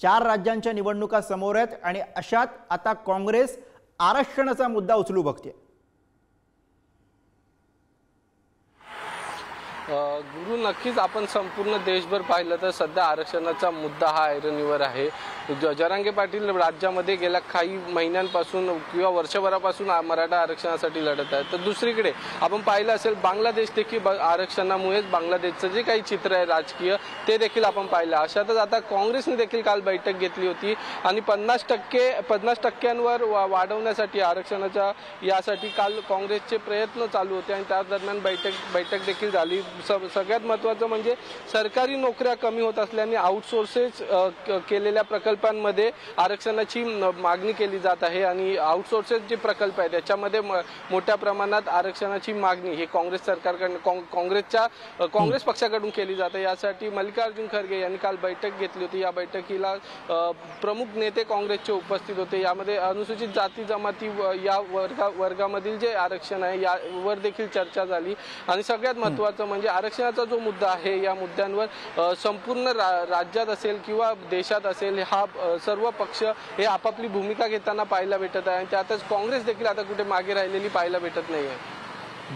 4 राज्यांच्या निवडणुका समोर आहेत आणि अशात आता काँग्रेस आरक्षणाचा मुद्दा उचलू बघते। गुरु, नक्कीच आपण संपूर्ण देशभर पाहिलं तर सध्या आरक्षणाचा मुद्दा हा ऐरणीवर आहे। जरांगे पाटील राज्यामध्ये गेल्या काही महिन्यांपासून किंवा वर्षभरापासून मराठा आरक्षणासाठी लढत आहेत, तर दुसरीकडे आपण पाहिलं असेल बांगलादेश देखील आरक्षणामुळेच बांगलादेशचं जे काही चित्र आहे राजकीय ते देखील आपण पाहिलं। अशातच आता काँग्रेसने देखील काल बैठक घेतली होती आणि 50% वाढवण्यासाठी आरक्षणाच्या यासाठी काल काँग्रेसचे प्रयत्न चालू होते आणि त्या दरम्यान बैठक देखील झाली। सगळ्यात महत्त्वाचं म्हणजे सरकारी नोकऱ्या कमी होत असल्याने आउटसोर्सेस केलेल्या प्रकल्पांमध्ये आरक्षणाची मागणी केली जात आहे आणि आउटसोर्सेस जे प्रकल्प आहेत त्याच्यामध्ये मोठ्या प्रमाणात आरक्षणाची मागणी हे काँग्रेस सरकारकडून काँग्रेस पक्षाकडून केली जाते। यासाठी मल्लिकार्जुन खरगे यांनी काल बैठक घेतली होती। या बैठकीला प्रमुख नेते काँग्रेसचे उपस्थित होते। यामध्ये अनुसूचित जाती जमाती या वर्गामधील जे आरक्षण आहे यावर देखील चर्चा झाली आणि सगळ्यात महत्त्वाचं म्हणजे आरक्षणाचा जो मुद्दा आहे या मुद्द्यांवर संपूर्ण राज्यात असेल किंवा देशात असेल हा सर्व पक्ष हे आपापली भूमिका घेताना पाहायला भेटत आहे आणि त्यातच काँग्रेस देखील आता कुठे मागे राहिलेली पाहायला भेटत नाहीये।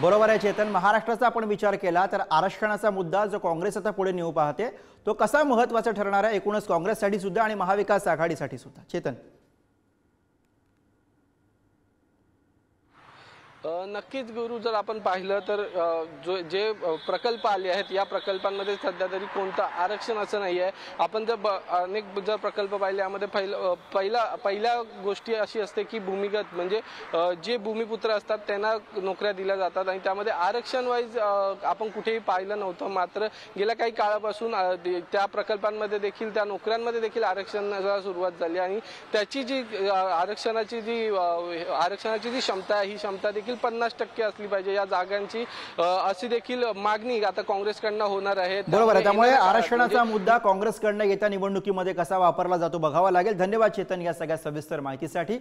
बरोबर आहे चेतन, महाराष्ट्राचा आपण विचार केला तर आरक्षणाचा मुद्दा जो काँग्रेस आता पुढे नेऊ पाहते तो कसा महत्त्वाचा ठरणार आहे एकूणच काँग्रेससाठी सुद्धा आणि महाविकास आघाडीसाठी सुद्धा? चेतन, नक्कीच गुरु, जर आपण पाहिलं तर जे प्रकल्प आले आहेत या प्रकल्पांमध्ये सध्या तरी कोणतं आरक्षण असं नाही आहे। आपण जर अनेक जर प्रकल्प पाहिले यामध्ये पहिल्या गोष्टी अशी असते की भूमिगत म्हणजे जे भूमिपुत्र असतात त्यांना नोकऱ्या दिल्या जातात आणि त्यामध्ये आरक्षण वाईज आपण कुठेही पाहिलं नव्हतं। मात्र गेल्या काही काळापासून त्या प्रकल्पांमध्ये देखील त्या नोकऱ्यांमध्ये देखील आरक्षणाला सुरुवात झाली आणि त्याची जी आरक्षणाची जी क्षमता आहे ही क्षमता देखील 50% असली पाहिजे या जागांची, अशी देखील मागणी आता काँग्रेसकडनं होणार आहे। बरोबर आहे, त्यामुळे आरक्षणाचा मुद्दा काँग्रेसकडनं येत्या निवडणुकीमध्ये कसा वापरला जातो बघावा लागेल। धन्यवाद चेतन या सगळ्या सविस्तर माहितीसाठी।